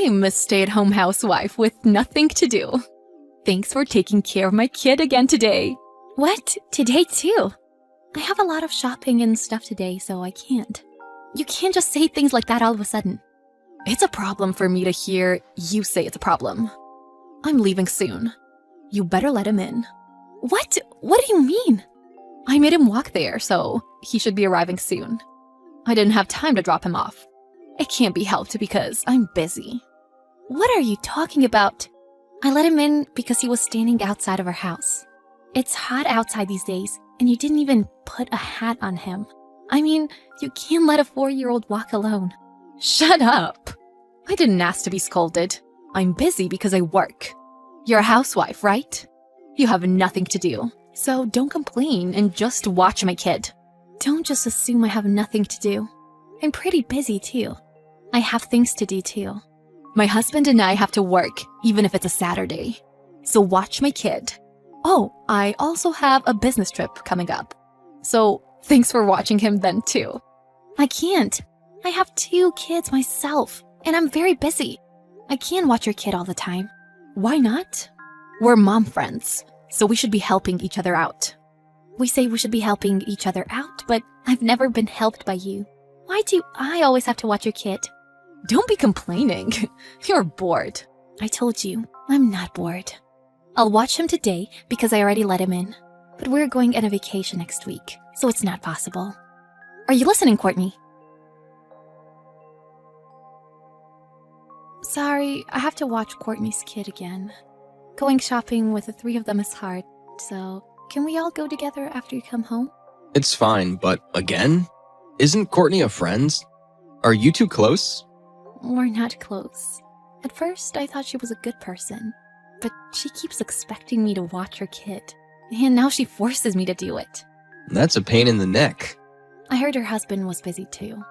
I'm a stay-at-home housewife with nothing to do. Thanks for taking care of my kid again today. What? Today too? I have a lot of shopping and stuff today, so I can't. You can't just say things like that all of a sudden. It's a problem for me to hear you say it's a problem. I'm leaving soon. You better let him in. What? What do you mean? I made him walk there, so he should be arriving soon. I didn't have time to drop him off. It can't be helped because I'm busy. What are you talking about? I let him in because he was standing outside of our house. It's hot outside these days, and you didn't even put a hat on him. I mean, you can't let a 4-year-old walk alone. Shut up! I didn't ask to be scolded. I'm busy because I work. You're a housewife, right? You have nothing to do, so don't complain and just watch my kid. Don't just assume I have nothing to do. I'm pretty busy too. I have things to do too. My husband and I have to work, even if it's a Saturday. So watch my kid. Oh, I also have a business trip coming up. So thanks for watching him then too. I can't. I have 2 kids myself, and I'm very busy. I can't watch your kid all the time. Why not? We're mom friends, so we should be helping each other out. We say we should be helping each other out, but I've never been helped by you. Why do I always have to watch your kid? Don't be complaining. You're bored. I told you, I'm not bored. I'll watch him today because I already let him in. But we're going on a vacation next week, so it's not possible. Are you listening, Courtney? Sorry, I have to watch Courtney's kid again. Going shopping with the 3 of them is hard, so can we all go together after you come home? It's fine, but again? Isn't Courtney a friend? Are you 2 close? We're not close. At first, I thought she was a good person, but she keeps expecting me to watch her kid, and now she forces me to do it. That's a pain in the neck. I heard her husband was busy too,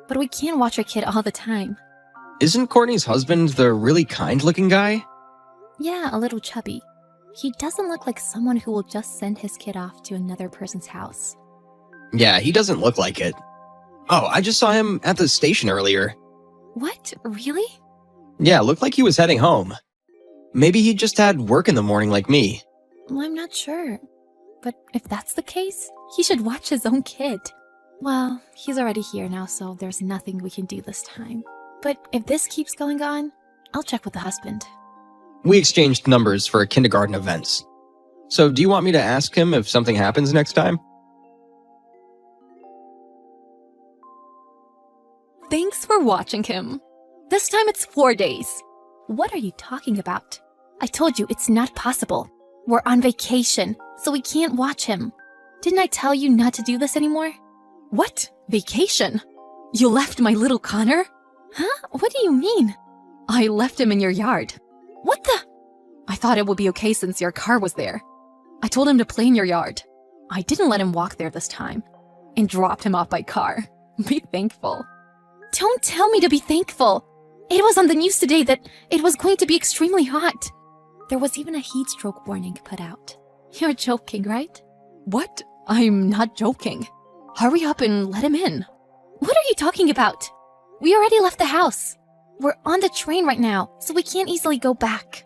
but we can't watch her kid all the time. Isn't Courtney's husband the really kind-looking guy? Yeah, a little chubby. He doesn't look like someone who will just send his kid off to another person's house. Yeah, he doesn't look like it. Oh, I just saw him at the station earlier. What? Really? Yeah, looked like he was heading home. Maybe he just had work in the morning like me. Well, I'm not sure. But if that's the case, he should watch his own kid. Well, he's already here now, so there's nothing we can do this time. But if this keeps going on, I'll check with the husband. We exchanged numbers for kindergarten events. So do you want me to ask him if something happens next time? Thanks for watching him. This time it's 4 days. What are you talking about? I told you it's not possible. We're on vacation, so we can't watch him. Didn't I tell you not to do this anymore? What? Vacation? You left my little Connor? Huh? What do you mean? I left him in your yard. What the? I thought it would be okay since your car was there. I told him to play in your yard. I didn't let him walk there this time and dropped him off by car. Be thankful. Don't tell me to be thankful. It was on the news today that it was going to be extremely hot. There was even a heat stroke warning put out. You're joking, right? What? I'm not joking. Hurry up and let him in. What are you talking about? We already left the house. We're on the train right now, so we can't easily go back.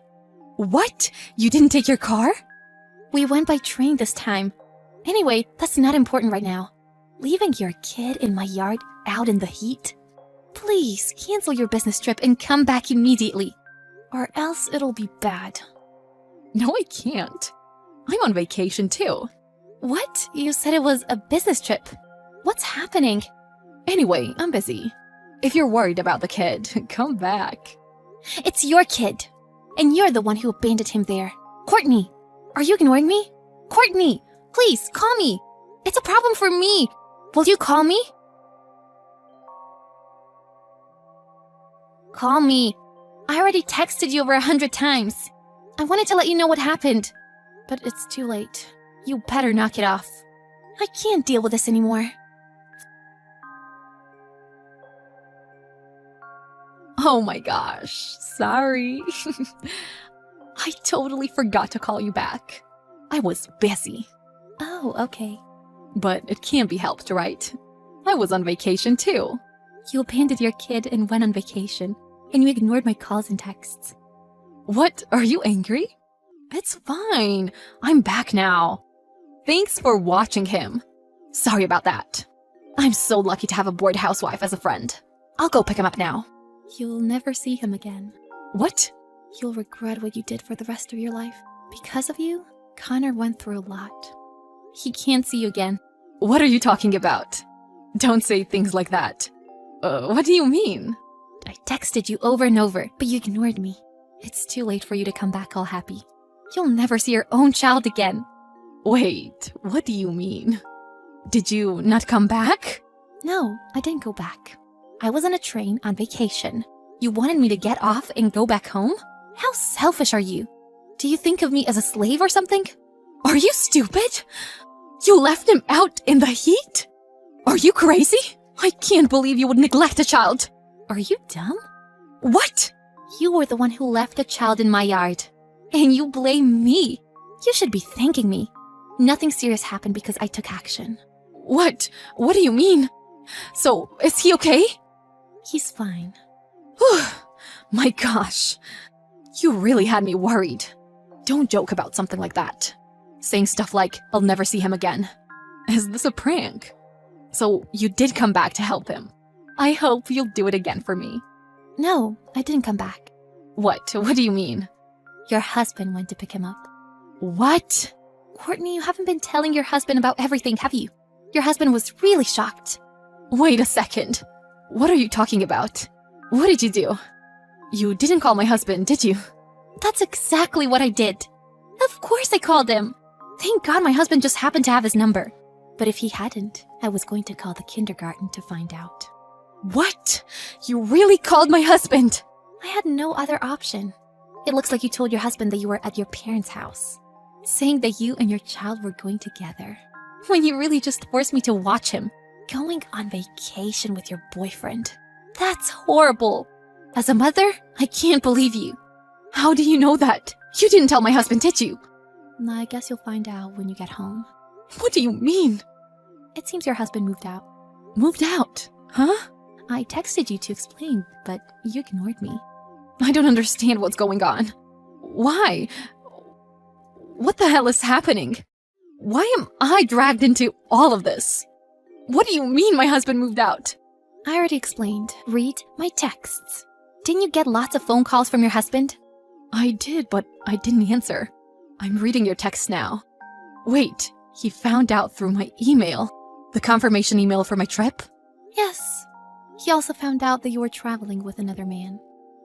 What? You didn't take your car? We went by train this time. Anyway, that's not important right now. Leaving your kid in my yard out in the heat? Please cancel your business trip and come back immediately, or else it'll be bad. No, I can't. I'm on vacation too. What? You said it was a business trip. What's happening? Anyway, I'm busy. If you're worried about the kid, come back. It's your kid, and you're the one who abandoned him there. Courtney, are you ignoring me? Courtney, please call me. It's a problem for me. Will you call me? Call me. I already texted you over 100 times. I wanted to let you know what happened, but it's too late. You better knock it off. I can't deal with this anymore. Oh my gosh, sorry. I totally forgot to call you back. I was busy. Oh, okay. But it can't be helped, right? I was on vacation too. You abandoned your kid and went on vacation. and you ignored my calls and texts. What? Are you angry? It's fine. I'm back now. Thanks for watching him. Sorry about that. I'm so lucky to have a bored housewife as a friend. I'll go pick him up now. You'll never see him again. What? You'll regret what you did for the rest of your life. Because of you, Connor went through a lot. He can't see you again. What are you talking about? Don't say things like that. What do you mean? I texted you over and over, but you ignored me. It's too late for you to come back all happy. You'll never see your own child again. Wait, what do you mean? Did you not come back? No, I didn't go back. I was on a train on vacation. You wanted me to get off and go back home? How selfish are you? Do you think of me as a slave or something? Are you stupid? You left him out in the heat? Are you crazy? I can't believe you would neglect a child. Are you dumb? What? You were the one who left a child in my yard. And you blame me. You should be thanking me. Nothing serious happened because I took action. What? What do you mean? So, is he okay? He's fine. My gosh. You really had me worried. Don't joke about something like that. Saying stuff like, I'll never see him again. Is this a prank? So, you did come back to help him. I hope you'll do it again for me. No, I didn't come back. What? What do you mean? Your husband went to pick him up. What? Courtney, you haven't been telling your husband about everything, have you? Your husband was really shocked. Wait a second. What are you talking about? What did you do? You didn't call my husband, did you? That's exactly what I did. Of course I called him. Thank God my husband just happened to have his number. But if he hadn't, I was going to call the kindergarten to find out. What? You really called my husband? I had no other option. It looks like you told your husband that you were at your parents' house, saying that you and your child were going together, when you really just forced me to watch him, going on vacation with your boyfriend. That's horrible. As a mother, I can't believe you. How do you know that? You didn't tell my husband, did you? I guess you'll find out when you get home. What do you mean? It seems your husband moved out. Moved out? Huh? I texted you to explain, but you ignored me. I don't understand what's going on. Why? What the hell is happening? Why am I dragged into all of this? What do you mean my husband moved out? I already explained. Read my texts. Didn't you get lots of phone calls from your husband? I did, but I didn't answer. I'm reading your texts now. Wait, he found out through my email. The confirmation email for my trip? Yes. He also found out that you were traveling with another man.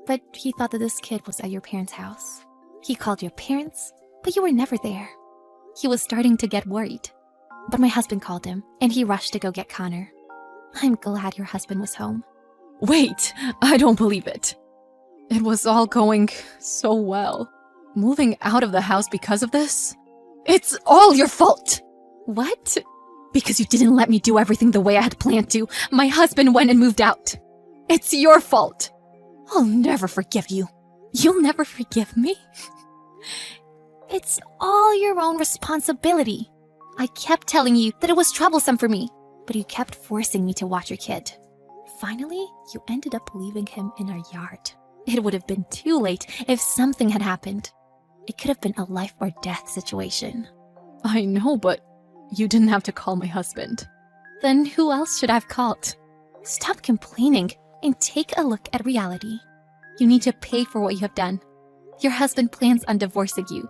But he thought that this kid was at your parents' house. He called your parents, but you were never there. He was starting to get worried. But my husband called him, and he rushed to go get Connor. I'm glad your husband was home. Wait, I don't believe it. It was all going so well. Moving out of the house because of this? It's all your fault! What? Because you didn't let me do everything the way I had planned to, my husband went and moved out. It's your fault. I'll never forgive you. You'll never forgive me? It's all your own responsibility. I kept telling you that it was troublesome for me, but you kept forcing me to watch your kid. Finally, you ended up leaving him in our yard. It would have been too late if something had happened. It could have been a life or death situation. I know, but you didn't have to call my husband. Then who else should I have called? Stop complaining and take a look at reality. You need to pay for what you have done. Your husband plans on divorcing you,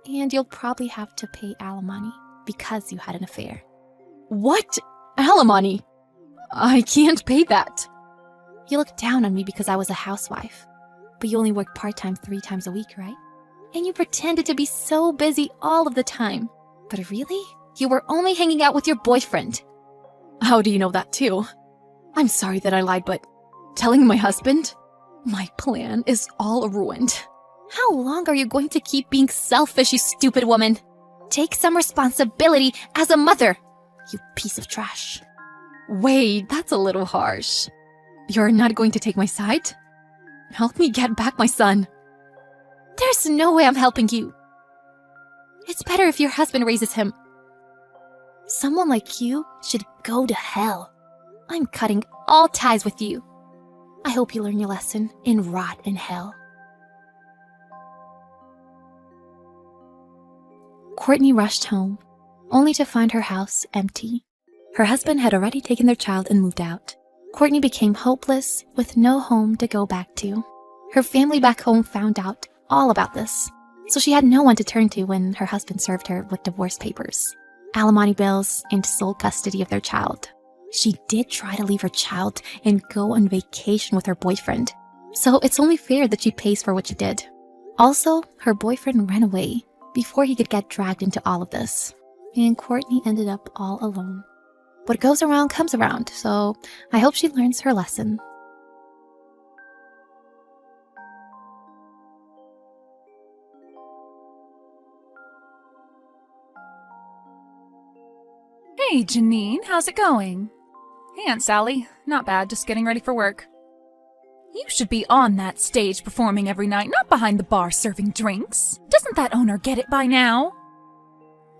and you'll probably have to pay alimony because you had an affair. What? Alimony? I can't pay that. You look down on me because I was a housewife, but you only work part-time 3 times a week, right? And you pretended to be so busy all of the time. But really, you were only hanging out with your boyfriend. How do you know that too? I'm sorry that I lied, but telling my husband? My plan is all ruined. How long are you going to keep being selfish, you stupid woman? Take some responsibility as a mother, you piece of trash. Wait, that's a little harsh. You're not going to take my side? Help me get back my son. There's no way I'm helping you. It's better if your husband raises him. Someone like you should go to hell. I'm cutting all ties with you. I hope you learn your lesson and rot in hell. Courtney rushed home, only to find her house empty. Her husband had already taken their child and moved out. Courtney became hopeless, with no home to go back to. Her family back home found out all about this, so she had no one to turn to when her husband served her with divorce papers, alimony bills, and sole custody of their child. She did try to leave her child and go on vacation with her boyfriend, so it's only fair that she pays for what she did. Also, her boyfriend ran away before he could get dragged into all of this, and Courtney ended up all alone. What goes around comes around, so I hope she learns her lesson. Hey, Janine, how's it going? Hey, Aunt Sally. Not bad, just getting ready for work. You should be on that stage performing every night, not behind the bar serving drinks. Doesn't that owner get it by now?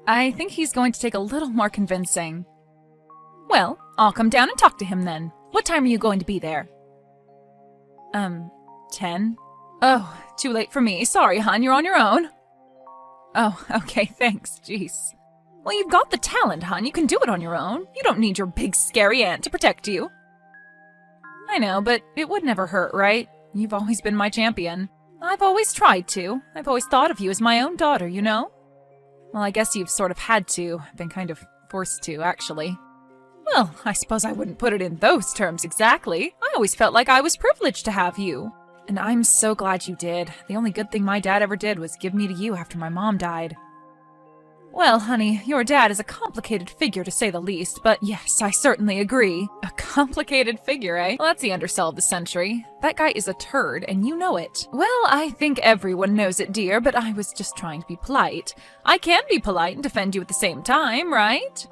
I think he's going to take a little more convincing. Well, I'll come down and talk to him then. What time are you going to be there? 10? Oh, too late for me. Sorry, hon, you're on your own. Oh, okay, thanks, jeez. Well, you've got the talent, hon. You can do it on your own. You don't need your big, scary aunt to protect you. I know, but it would never hurt, right? You've always been my champion. I've always tried to. I've always thought of you as my own daughter, you know? Well, I guess you've sort of had to. Been kind of forced to, actually. Well, I suppose I wouldn't put it in those terms exactly. I always felt like I was privileged to have you. And I'm so glad you did. The only good thing my dad ever did was give me to you after my mom died. Well, honey, your dad is a complicated figure to say the least, but yes, I certainly agree. A complicated figure, eh? Well, that's the undersell of the century. That guy is a turd, and you know it. Well, I think everyone knows it, dear, but I was just trying to be polite. I can be polite and defend you at the same time, right?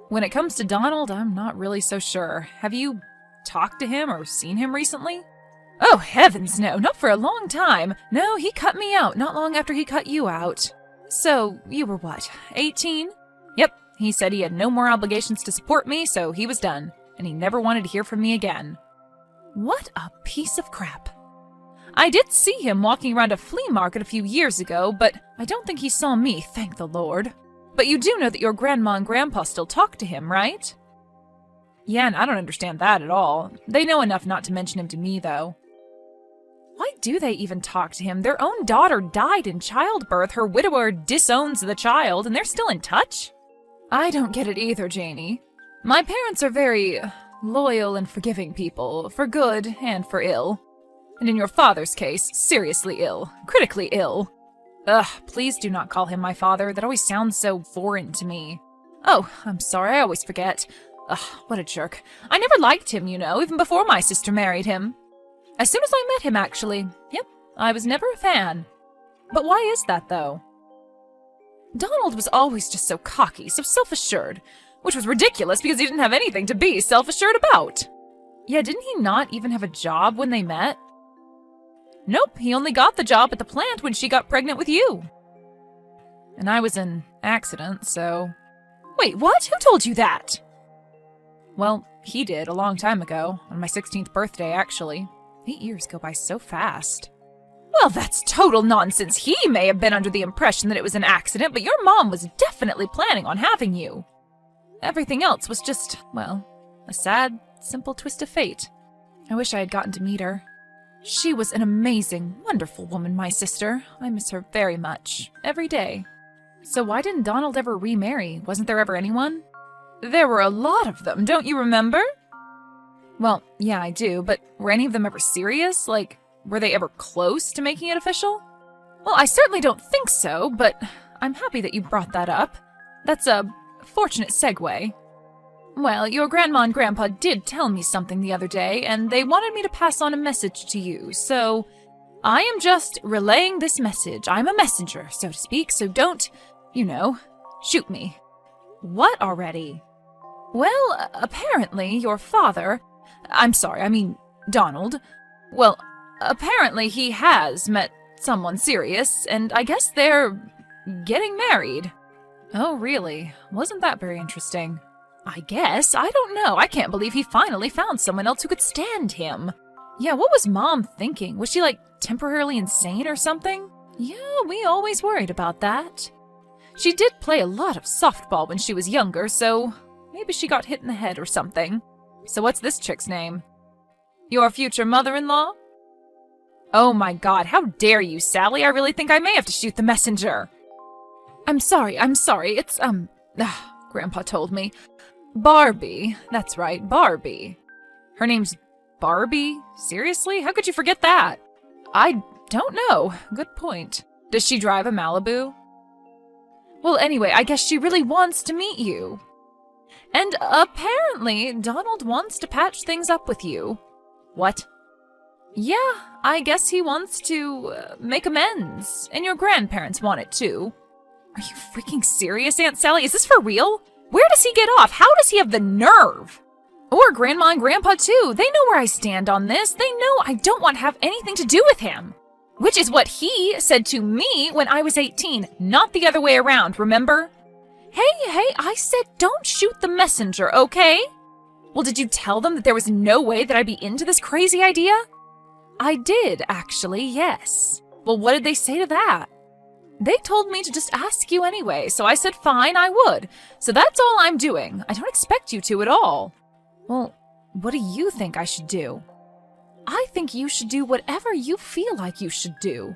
When it comes to Donald, I'm not really so sure. Have you talked to him or seen him recently? Oh, heavens no, not for a long time. No, he cut me out not long after he cut you out. So, you were what, 18? Yep, he said he had no more obligations to support me, so he was done, and he never wanted to hear from me again. What a piece of crap. I did see him walking around a flea market a few years ago, but I don't think he saw me, thank the Lord. But you do know that your grandma and grandpa still talk to him, right? Yeah, and I don't understand that at all. They know enough not to mention him to me, though. Why do they even talk to him? Their own daughter died in childbirth, her widower disowns the child, and they're still in touch? I don't get it either, Janie. My parents are very loyal and forgiving people, for good and for ill. And in your father's case, seriously ill, critically ill. Ugh, please do not call him my father. That always sounds so foreign to me. Oh, I'm sorry, I always forget. Ugh, what a jerk. I never liked him, you know, even before my sister married him. As soon as I met him, actually. Yep, I was never a fan. But why is that, though? Donald was always just so cocky, so self-assured, which was ridiculous because he didn't have anything to be self-assured about. Yeah, didn't he not even have a job when they met? Nope, he only got the job at the plant when she got pregnant with you. And I was in accident, so... Wait, what? Who told you that? Well, he did a long time ago, on my 16th birthday, actually. 8 years go by so fast. Well, that's total nonsense. He may have been under the impression that it was an accident, but your mom was definitely planning on having you. Everything else was just, well, a sad, simple twist of fate. I wish I had gotten to meet her. She was an amazing, wonderful woman, my sister. I miss her very much, every day. So why didn't Donald ever remarry? Wasn't there ever anyone? There were a lot of them, don't you remember? Well, yeah, I do, but were any of them ever serious? Like, were they ever close to making it official? Well, I certainly don't think so, but I'm happy that you brought that up. That's a fortunate segue. Well, your grandma and grandpa did tell me something the other day, and they wanted me to pass on a message to you, so I am just relaying this message. I'm a messenger, so to speak, so don't, you know, shoot me. What already? Well, apparently your father... I'm sorry, I mean Donald. Well, apparently he has met someone serious, and I guess they're getting married. Oh, really? Wasn't that very interesting? I guess. I don't know. I can't believe he finally found someone else who could stand him. Yeah, what was Mom thinking? Was she, like, temporarily insane or something? Yeah, we always worried about that. She did play a lot of softball when she was younger, so maybe she got hit in the head or something. So what's this chick's name? Your future mother-in-law? Oh my god, how dare you, Sally? I really think I may have to shoot the messenger. I'm sorry. It's, Grandpa told me. Barbie. That's right, Barbie. Her name's Barbie? Seriously? How could you forget that? I don't know. Good point. Does she drive a Malibu? Well, anyway, I guess she really wants to meet you. And apparently, Donald wants to patch things up with you. What? Yeah, I guess he wants to make amends. And your grandparents want it too. Are you freaking serious, Aunt Sally? Is this for real? Where does he get off? How does he have the nerve? Or Grandma and Grandpa too. They know where I stand on this. They know I don't want to have anything to do with him. Which is what he said to me when I was 18, not the other way around, remember? Hey, I said don't shoot the messenger, okay? Well, did you tell them that there was no way that I'd be into this crazy idea? I did, actually, yes. Well, what did they say to that? They told me to just ask you anyway, so I said fine, I would. So that's all I'm doing. I don't expect you to at all. Well, what do you think I should do? I think you should do whatever you feel like you should do.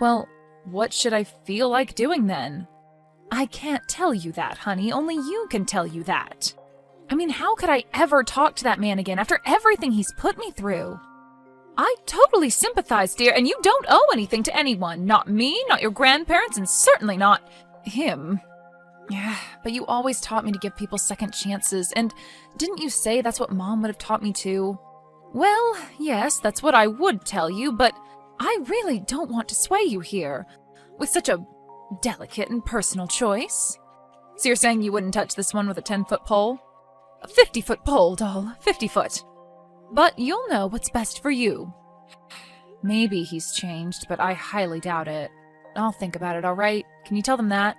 Well, what should I feel like doing then? I can't tell you that, honey. Only you can tell you that. I mean, how could I ever talk to that man again after everything he's put me through? I totally sympathize, dear, and you don't owe anything to anyone. Not me, not your grandparents, and certainly not him. Yeah, but you always taught me to give people second chances, and didn't you say that's what Mom would have taught me too? Well, yes, that's what I would tell you, but I really don't want to sway you here with such a delicate and personal choice. So you're saying you wouldn't touch this one with a 10-foot pole? A 50-foot pole, doll, 50 foot. But you'll know what's best for you. Maybe he's changed, but I highly doubt it. I'll think about it, all right? Can you tell them that?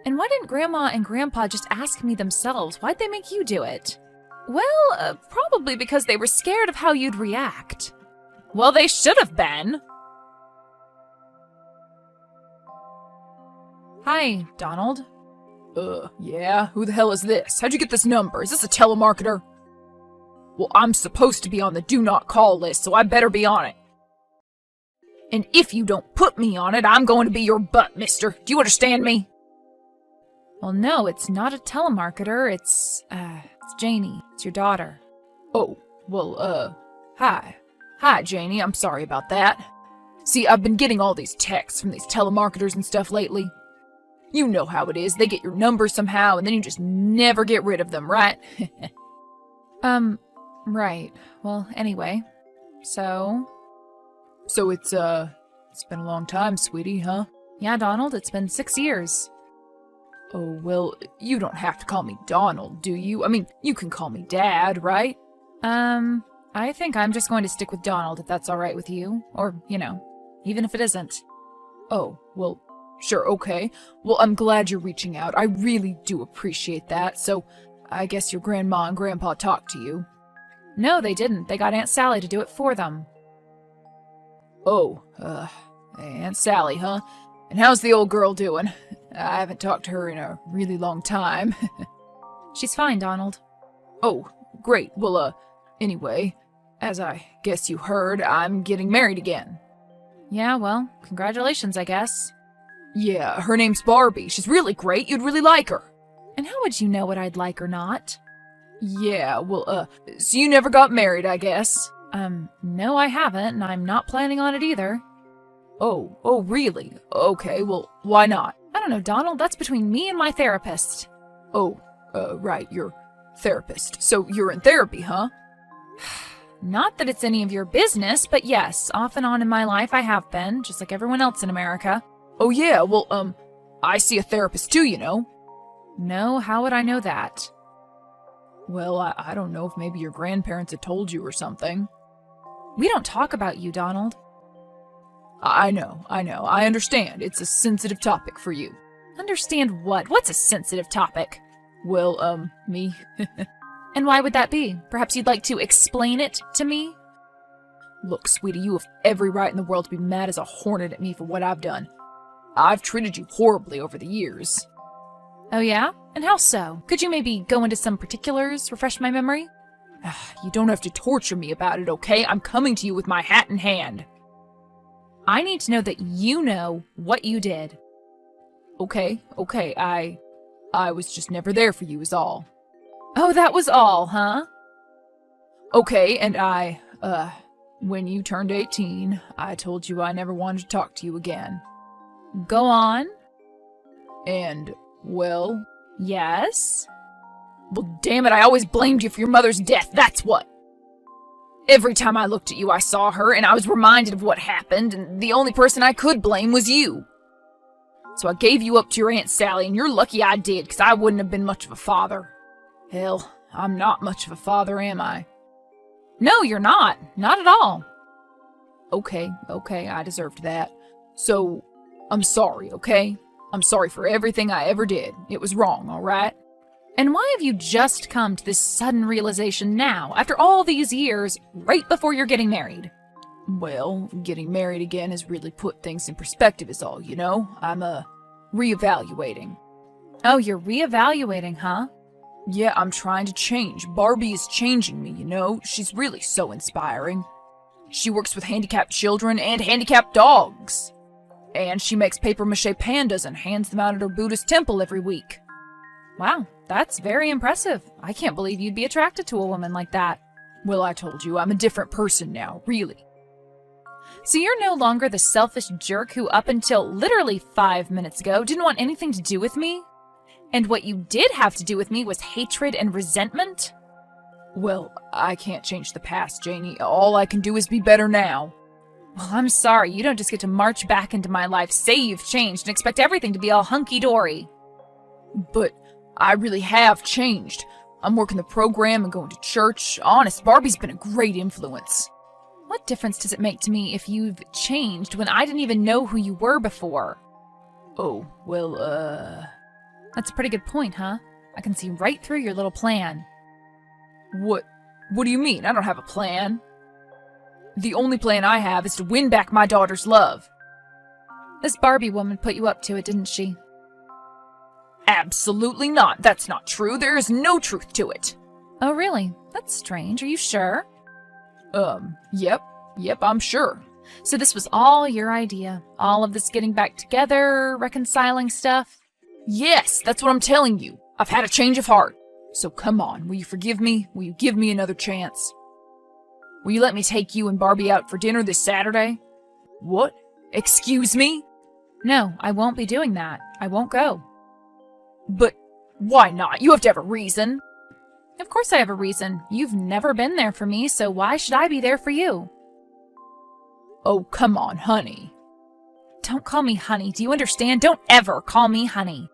And why didn't Grandma and Grandpa just ask me themselves? Why'd they make you do it? Well, probably because they were scared of how you'd react. Well, they should have been. Hi, Donald. Yeah? Who the hell is this? How'd you get this number? Is this a telemarketer? Well, I'm supposed to be on the do not call list, so I better be on it. And if you don't put me on it, I'm going to be your butt, mister. Do you understand me? Well, no, it's not a telemarketer. It's Janie. It's your daughter. Oh, well, hi. Hi, Janie. I'm sorry about that. See, I've been getting all these texts from these telemarketers and stuff lately. You know how it is. They get your number somehow, and then you just never get rid of them, right? Right. Well, anyway. So it's been a long time, sweetie, huh? Yeah, Donald, it's been 6 years. Oh, well, you don't have to call me Donald, do you? I mean, you can call me Dad, right? I think I'm just going to stick with Donald if that's all right with you. Or, even if it isn't. Oh, well, sure, okay. Well, I'm glad you're reaching out. I really do appreciate that. So, I guess your grandma and grandpa talked to you. No, they didn't. They got Aunt Sally to do it for them. Oh, Aunt Sally, huh? And how's the old girl doing? I haven't talked to her in a really long time. She's fine, Donald. Oh, great. Well, anyway, as I guess you heard, I'm getting married again. Yeah, well, congratulations, I guess. Yeah, her name's Barbie. She's really great. You'd really like her. And how would you know what I'd like or not? Yeah, well, so you never got married, I guess? No, I haven't, and I'm not planning on it either. Oh, really? Okay, well, why not? I don't know, Donald. That's between me and my therapist. Oh, right, your therapist. So you're in therapy, huh? Not that it's any of your business, but yes, off and on in my life I have been, just like everyone else in America. Oh yeah, well, I see a therapist too, you know. No, how would I know that? Well, I don't know if maybe your grandparents had told you or something. We don't talk about you, Donald. I know. I understand. It's a sensitive topic for you. Understand what? What's a sensitive topic? Well, me. And why would that be? Perhaps you'd like to explain it to me? Look, sweetie, you have every right in the world to be mad as a hornet at me for what I've done. I've treated you horribly over the years. Oh yeah? And how so? Could you maybe go into some particulars, refresh my memory? You don't have to torture me about it, okay? I'm coming to you with my hat in hand. I need to know that you know what you did. Okay, I was just never there for you is all. Oh, that was all, huh? Okay, and when you turned 18, I told you I never wanted to talk to you again. Go on. And, well... Yes? Well, damn it, I always blamed you for your mother's death, that's what! Every time I looked at you, I saw her, and I was reminded of what happened, and the only person I could blame was you. So I gave you up to your Aunt Sally, and you're lucky I did, because I wouldn't have been much of a father. Hell, I'm not much of a father, am I? No, you're not. Not at all. Okay, I deserved that. So, I'm sorry, okay? I'm sorry for everything I ever did. It was wrong, alright? And why have you just come to this sudden realization now, after all these years, right before you're getting married? Well, getting married again has really put things in perspective is all, you know? I'm, reevaluating. Oh, you're reevaluating, huh? Yeah, I'm trying to change. Barbie is changing me, you know? She's really so inspiring. She works with handicapped children and handicapped dogs. And she makes papier-mâché pandas and hands them out at her Buddhist temple every week. Wow, that's very impressive. I can't believe you'd be attracted to a woman like that. Well, I told you, I'm a different person now, really. So you're no longer the selfish jerk who up until literally 5 minutes ago didn't want anything to do with me? And what you did have to do with me was hatred and resentment? Well, I can't change the past, Janie. All I can do is be better now. Well, I'm sorry. You don't just get to march back into my life, say you've changed, and expect everything to be all hunky-dory. But I really have changed. I'm working the program and going to church. Honest, Barbie's been a great influence. What difference does it make to me if you've changed when I didn't even know who you were before? Oh, well, That's a pretty good point, huh? I can see right through your little plan. What do you mean? I don't have a plan. The only plan I have is to win back my daughter's love. This Barbie woman put you up to it, didn't she? Absolutely not. That's not true. There is no truth to it. Oh, really? That's strange. Are you sure? Yep, I'm sure. So this was all your idea? All of this getting back together, reconciling stuff? Yes, that's what I'm telling you. I've had a change of heart. So come on, will you forgive me? Will you give me another chance? Will you let me take you and Barbie out for dinner this Saturday? What? Excuse me? No, I won't be doing that. I won't go. But why not? You have to have a reason. Of course I have a reason. You've never been there for me, so why should I be there for you? Oh, come on, honey. Don't call me honey. Do you understand? Don't ever call me honey.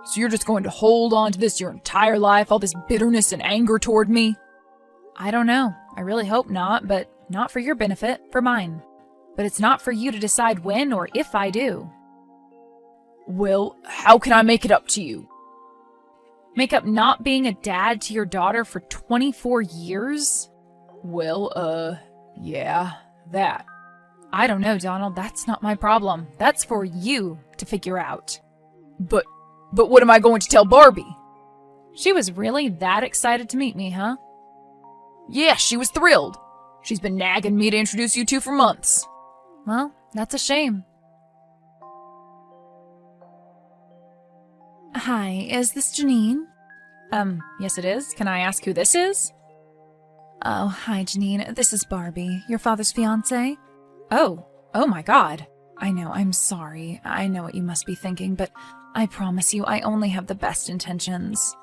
So you're just going to hold on to this your entire life, all this bitterness and anger toward me? I don't know. I really hope not, but not for your benefit, for mine. But it's not for you to decide when or if I do. Well, how can I make it up to you? Make up not being a dad to your daughter for 24 years? Well, yeah, that. I don't know, Donald. That's not my problem. That's for you to figure out. But what am I going to tell Barbie? She was really that excited to meet me, huh? Yeah, she was thrilled. She's been nagging me to introduce you two for months. Well, that's a shame. Hi, is this Janine? Yes it is. Can I ask who this is? Oh, hi Janine. This is Barbie, your father's fiancée. Oh my god. I know, I'm sorry. I know what you must be thinking, but I promise you I only have the best intentions.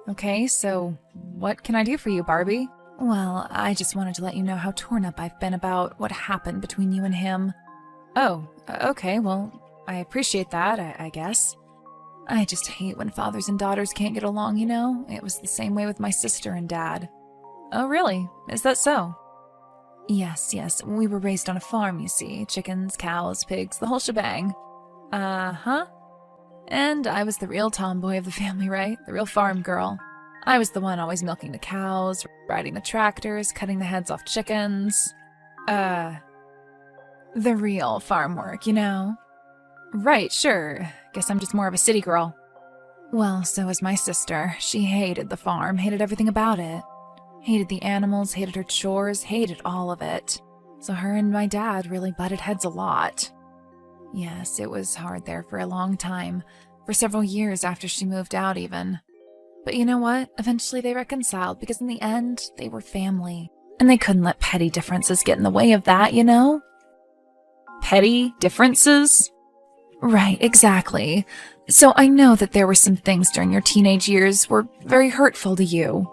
Okay, so what can I do for you, Barbie? Well, I just wanted to let you know how torn up I've been about what happened between you and him. Oh, okay, well, I appreciate that, I guess. I just hate when fathers and daughters can't get along, you know? It was the same way with my sister and dad. Oh, really? Is that so? Yes, we were raised on a farm, you see. Chickens, cows, pigs, the whole shebang. Uh-huh. And I was the real tomboy of the family, right? The real farm girl. I was the one always milking the cows, riding the tractors, cutting the heads off chickens. The real farm work, you know? Right, sure. Guess I'm just more of a city girl. Well, so is my sister. She hated the farm, hated everything about it. Hated the animals, hated her chores, hated all of it. So her and my dad really butted heads a lot. Yes, it was hard there for a long time. For several years after she moved out, even. But you know what? Eventually they reconciled because in the end, they were family. And they couldn't let petty differences get in the way of that, you know? Petty differences? Right, exactly. So I know that there were some things during your teenage years were very hurtful to you.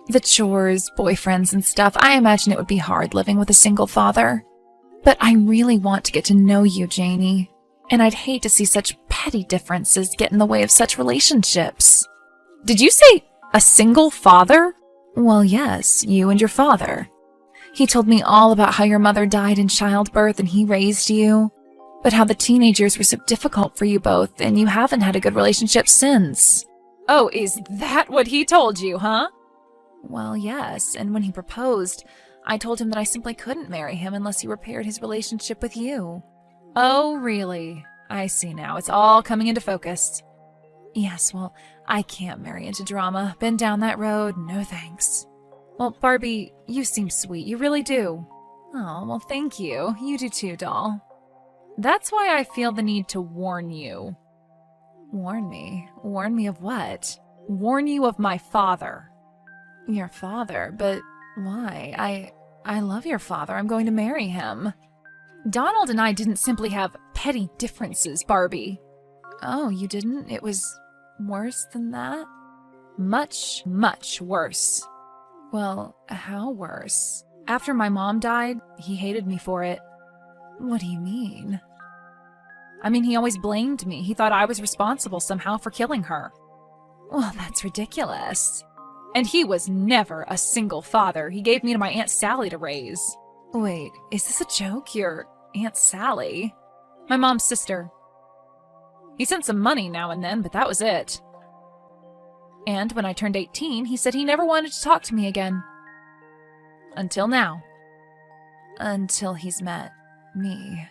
The chores, boyfriends, and stuff. I imagine it would be hard living with a single father. But I really want to get to know you, Janie. And I'd hate to see such petty differences get in the way of such relationships. Did you say a single father? Well, yes, you and your father. He told me all about how your mother died in childbirth and he raised you, but how the teenage years were so difficult for you both and you haven't had a good relationship since. Oh, is that what he told you, huh? Well, yes, and when he proposed, I told him that I simply couldn't marry him unless he repaired his relationship with you. Oh, really? I see now. It's all coming into focus. Yes, well, I can't marry into drama. Been down that road, no thanks. Well, Barbie, you seem sweet. You really do. Oh, well, thank you. You do too, doll. That's why I feel the need to warn you. Warn me? Warn me of what? Warn you of my father. Your father? But why? I love your father. I'm going to marry him. Donald and I didn't simply have petty differences, Barbie. Oh, you didn't? It was worse than that? Much, much worse. Well, how worse? After my mom died, he hated me for it. What do you mean? I mean, he always blamed me. He thought I was responsible somehow for killing her. Well, that's ridiculous. And he was never a single father. He gave me to my Aunt Sally to raise. Wait, is this a joke? Your Aunt Sally? My mom's sister. He sent some money now and then, but that was it. And when I turned 18, he said he never wanted to talk to me again. Until now. Until he's met me.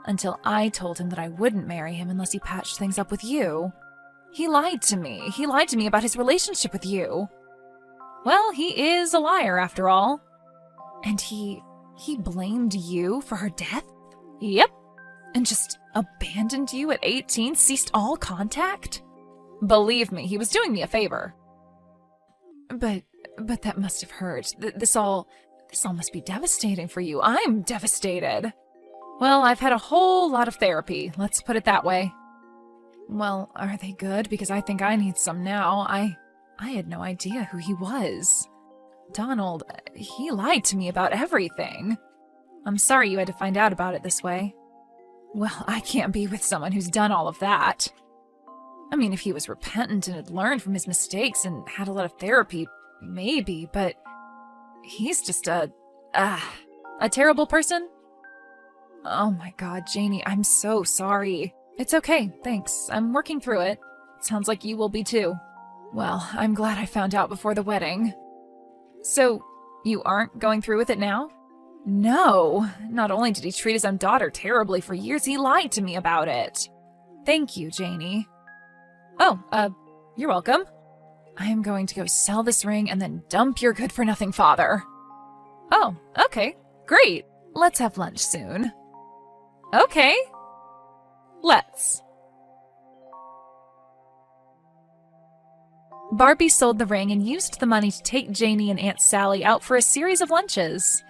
Until I told him that I wouldn't marry him unless he patched things up with you. He lied to me. He lied to me about his relationship with you. Well, he is a liar after all. And he blamed you for her death? Yep. And just abandoned you at 18, ceased all contact? Believe me, he was doing me a favor. But that must have hurt. This all must be devastating for you. I'm devastated. Well, I've had a whole lot of therapy, let's put it that way. Well, are they good? Because I think I need some now. I had no idea who he was. Donald, he lied to me about everything. I'm sorry you had to find out about it this way. Well, I can't be with someone who's done all of that. I mean, if he was repentant and had learned from his mistakes and had a lot of therapy, maybe, but he's just a terrible person? Oh my god, Janie, I'm so sorry. It's okay, thanks. I'm working through it. Sounds like you will be too. Well, I'm glad I found out before the wedding. So, you aren't going through with it now? No. Not only did he treat his own daughter terribly for years, he lied to me about it. Thank you, Janie. Oh, you're welcome. I am going to go sell this ring and then dump your good-for-nothing father. Oh, okay. Great. Let's have lunch soon. Okay. Let's. Barbie sold the ring and used the money to take Janie and Aunt Sally out for a series of lunches.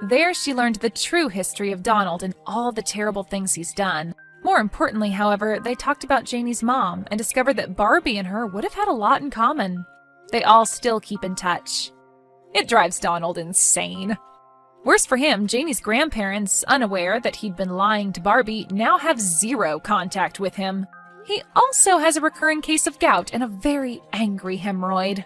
There she learned the true history of Donald and all the terrible things he's done. More importantly, however, they talked about Janie's mom and discovered that Barbie and her would have had a lot in common. They all still keep in touch. It drives Donald insane. Worse for him, Janie's grandparents, unaware that he'd been lying to Barbie, now have zero contact with him. He also has a recurring case of gout and a very angry hemorrhoid.